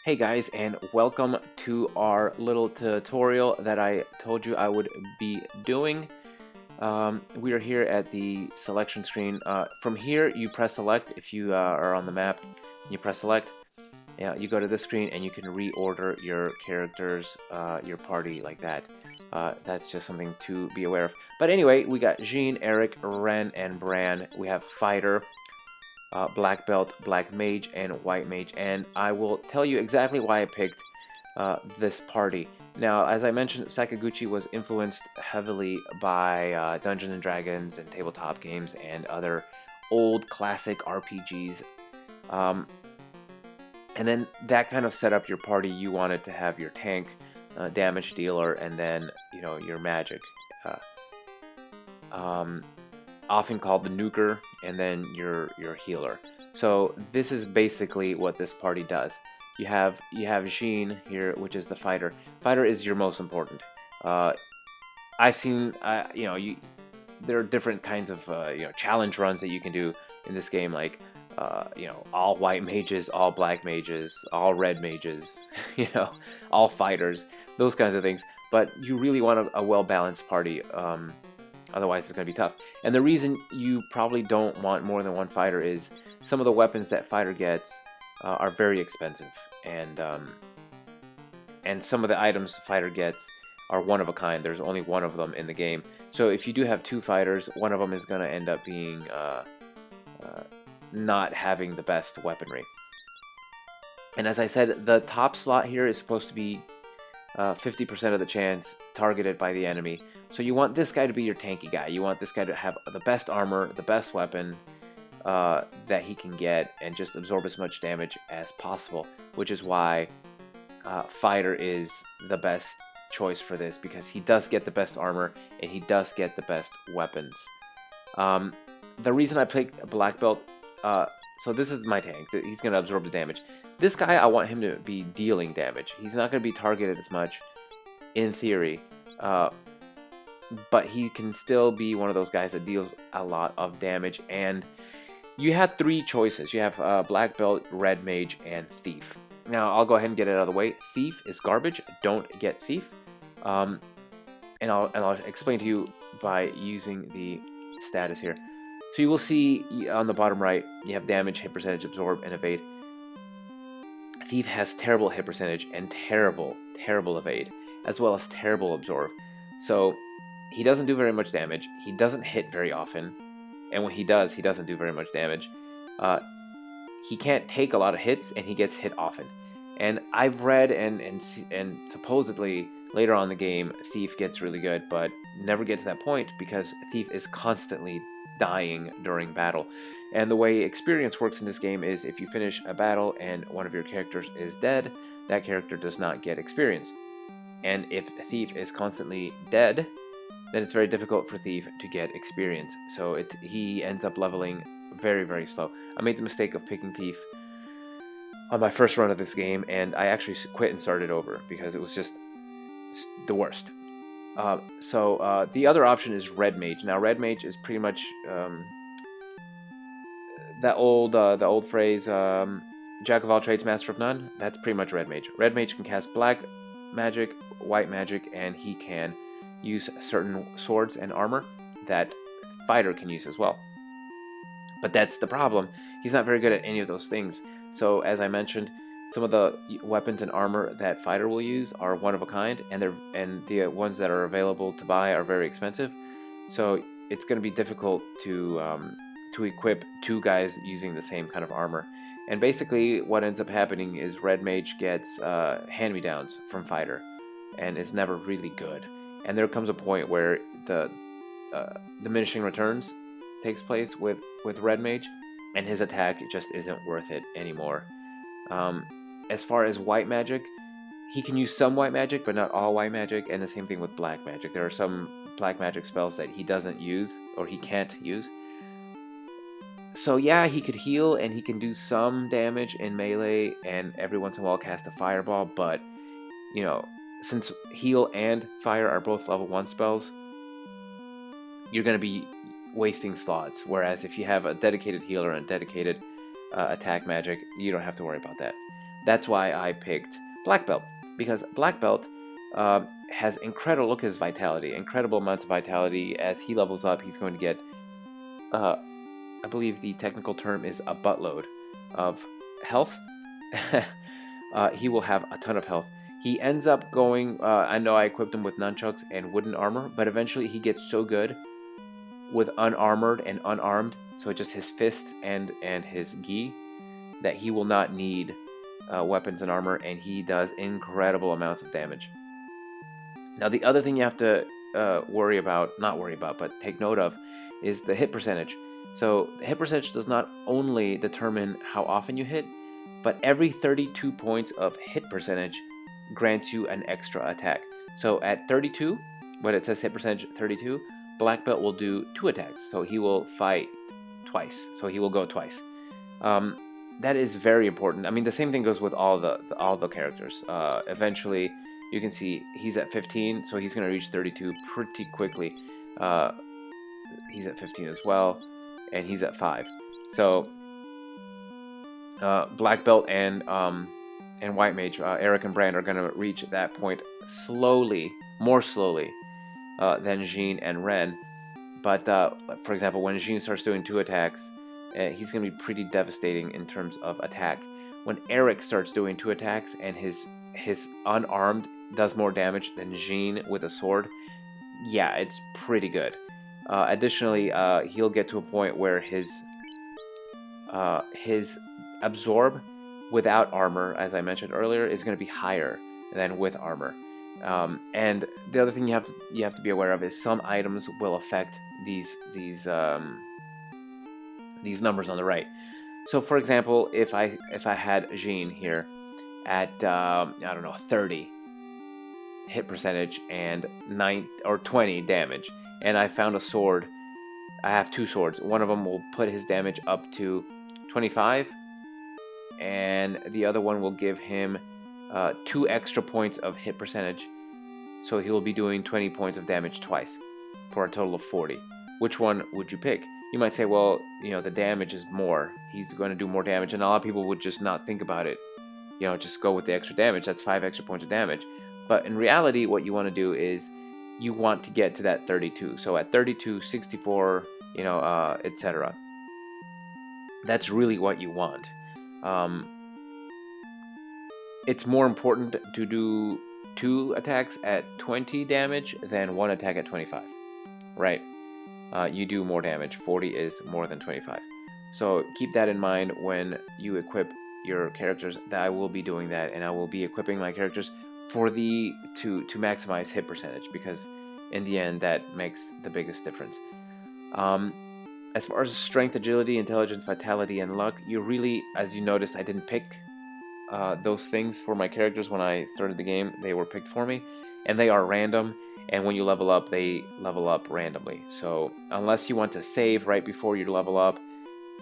Hey guys, and welcome to our little tutorial that I told you I would be doing. We are here at the selection screen. From here, you press select. If you are on the map, you press select. Yeah, you go to this screen and you can reorder your characters, your party like that. That's just something to be aware of. But anyway, we got Jean, Eric, Ren, and Bran. We have Fighter, black belt, black mage, and white mage, and I will tell you exactly why I picked this party. Now, as I mentioned, Sakaguchi was influenced heavily by Dungeons and Dragons and tabletop games and other old classic RPGs. Um, and then that kind of set up your party. You wanted to have your tank, damage dealer, and then your magic. Um, Often called the nuker, and then your healer. So this is basically what this party does. You have Jean here, which is the fighter. Fighter is your most important. I've seen there are different kinds of challenge runs that you can do in this game, like all white mages, all black mages, all red mages, all fighters, those kinds of things. But you really want a well-balanced party. Otherwise, it's going to be tough. And the reason you probably don't want more than one fighter is some of the weapons that fighter gets are very expensive, and some of the items fighter gets are one of a kind. There's only one of them in the game. So if you do have two fighters, one of them is going to end up being not having the best weaponry. And as I said, the top slot here is supposed to be 50% of the chance targeted by the enemy. So you want this guy to be your tanky guy. You want this guy to have the best armor, the best weapon that he can get, and just absorb as much damage as possible, which is why Fighter is the best choice for this, because he does get the best armor and he does get the best weapons. The reason I picked Black Belt, so this is my tank. He's going to absorb the damage. This guy, I want him to be dealing damage. He's not going to be targeted as much, in theory, but he can still be one of those guys that deals a lot of damage. And you have three choices. You have Black Belt, Red Mage, and Thief. Now, I'll go ahead and get it out of the way. Thief is garbage. Don't get Thief. And I'll explain to you by using the status here. So you will see on the bottom right, you have damage, hit percentage, absorb, and evade. Thief has terrible hit percentage and terrible evade, as well as terrible absorb. So he doesn't do very much damage. He doesn't hit very often, and when he does, he doesn't do very much damage. He can't take a lot of hits, and he gets hit often. And I've read and supposedly later on in the game, Thief gets really good, but never gets to that point because Thief is constantly dying during battle. And the way experience works in this game is if you finish a battle and one of your characters is dead, that character does not get experience. And if a Thief is constantly dead, then it's very difficult for Thief to get experience. So he ends up leveling very, very slow. I made the mistake of picking Thief on my first run of this game, and I actually quit and started over because it was just the worst. So the other option is Red Mage. Now, Red Mage is pretty much the old phrase, Jack of all trades, master of none. That's pretty much Red Mage. Red Mage can cast black magic, white magic, and he can use certain swords and armor that Fighter can use as well. But that's the problem. He's not very good at any of those things. So as I mentioned, some of the weapons and armor that Fighter will use are one of a kind, and the ones that are available to buy are very expensive. So it's going to be difficult to equip two guys using the same kind of armor. And basically, what ends up happening is Red Mage gets hand-me-downs from Fighter, and is never really good. And there comes a point where the diminishing returns takes place with Red Mage, and his attack just isn't worth it anymore. As far as white magic, he can use some white magic, but not all white magic, and the same thing with black magic. There are some black magic spells that he doesn't use, or he can't use. So yeah, he could heal, and he can do some damage in melee, and every once in a while cast a fireball, but, since heal and fire are both level 1 spells, you're going to be wasting slots, whereas if you have a dedicated healer and dedicated attack magic, you don't have to worry about that. That's why I picked Black Belt, because Black Belt has incredible, look at his vitality, incredible amounts of vitality. As he levels up, he's going to get, I believe the technical term is a buttload of health. He will have a ton of health. He ends up going, I know I equipped him with nunchucks and wooden armor, but eventually he gets so good with unarmored and unarmed, so just his fists and his gi, that he will not need weapons and armor, and he does incredible amounts of damage. Now, the other thing you have to not worry about, but take note of, is the hit percentage. So the hit percentage does not only determine how often you hit, but every 32 points of hit percentage grants you an extra attack. So at 32, when it says hit percentage 32, Black Belt will do 2 attacks. So he will fight twice. So he will go twice. That is very important. I mean, the same thing goes with all the characters. Eventually, you can see he's at 15, so he's going to reach 32 pretty quickly. He's at 15 as well, and he's at 5. So Black Belt and White Mage, Eric and Brand, are going to reach that point slowly, more slowly than Jean and Ren. But for example, when Jean starts doing 2 attacks, he's going to be pretty devastating in terms of attack. When Eric starts doing 2 attacks and his unarmed does more damage than Jean with a sword, yeah, it's pretty good. Additionally, he'll get to a point where his absorb without armor, as I mentioned earlier, is going to be higher than with armor. And the other thing you have to be aware of is some items will affect these numbers on the right. So, for example, if I had Jean here at I don't know, 30 hit percentage and 9 or 20 damage, and I found a sword, I have 2 swords. One of them will put his damage up to 25, and the other one will give him 2 extra points of hit percentage. So he will be doing 20 points of damage twice, for a total of 40. Which one would you pick? You might say, well, the damage is more. He's going to do more damage, and a lot of people would just not think about it. Just go with the extra damage. That's 5 extra points of damage. But in reality, what you want to do is you want to get to that 32. So at 32, 64, etc. That's really what you want. It's more important to do 2 attacks at 20 damage than 1 attack at 25, right? You do more damage. 40 is more than 25. So keep that in mind when you equip your characters, that I will be doing that, and I will be equipping my characters for to maximize hit percentage, because in the end that makes the biggest difference. As far as strength, agility, intelligence, vitality, and luck, you really, as you noticed, I didn't pick those things for my characters when I started the game. They were picked for me, and they are random, and when you level up, they level up randomly. So unless you want to save right before you level up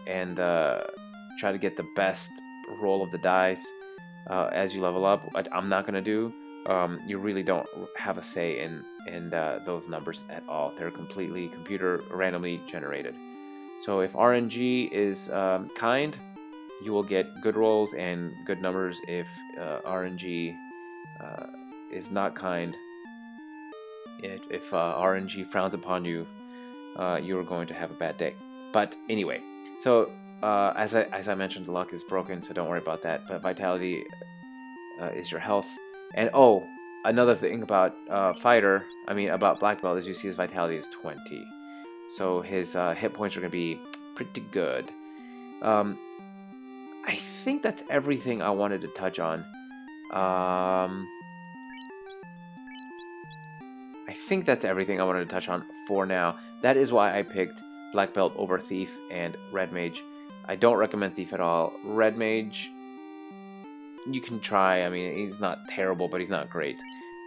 and try to get the best roll of the dice as you level up, what I'm not going to do, you really don't have a say in those numbers at all. They're completely computer randomly generated. So if RNG is kind, you will get good rolls and good numbers. If RNG is not kind, if RNG frowns upon you, you are going to have a bad day. But anyway, so as I mentioned, the luck is broken, so don't worry about that. But vitality is your health. And another thing about about Black Belt, as you see, his vitality is 20. So his hit points are going to be pretty good. I think that's everything I wanted to touch on. I think that's everything I wanted to touch on for now. That is why I picked Black Belt over Thief and Red Mage. I don't recommend Thief at all. Red Mage, you can try. I mean, he's not terrible, but he's not great.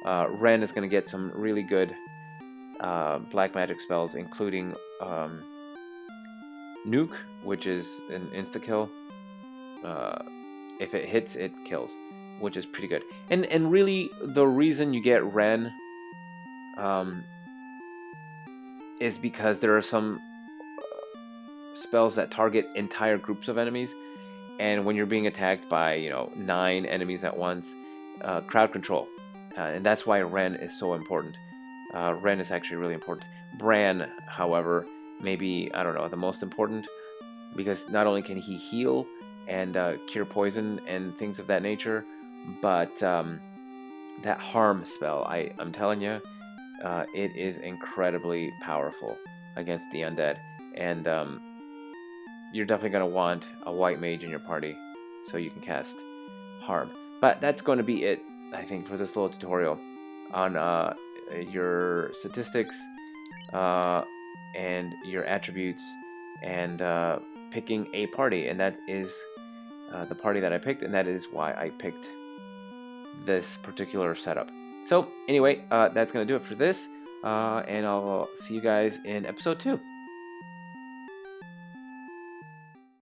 Ren is going to get some really good black magic spells, including Nuke, which is an insta-kill. If it hits, it kills, which is pretty good. And really, the reason you get Ren is because there are some spells that target entire groups of enemies, and when you're being attacked by 9 enemies at once, crowd control, and that's why Ren is so important. Ren is actually really important. Bran, however, maybe, I don't know, the most important, because not only can he heal and cure poison and things of that nature, but that harm spell, I'm telling you, it is incredibly powerful against the undead, and you're definitely going to want a white mage in your party so you can cast harm. But that's going to be it, I think, for this little tutorial on your statistics and your attributes and picking a party, and that is the party that I picked, and that is why I picked this particular setup. So anyway, that's going to do it for this, and I'll see you guys in episode 2.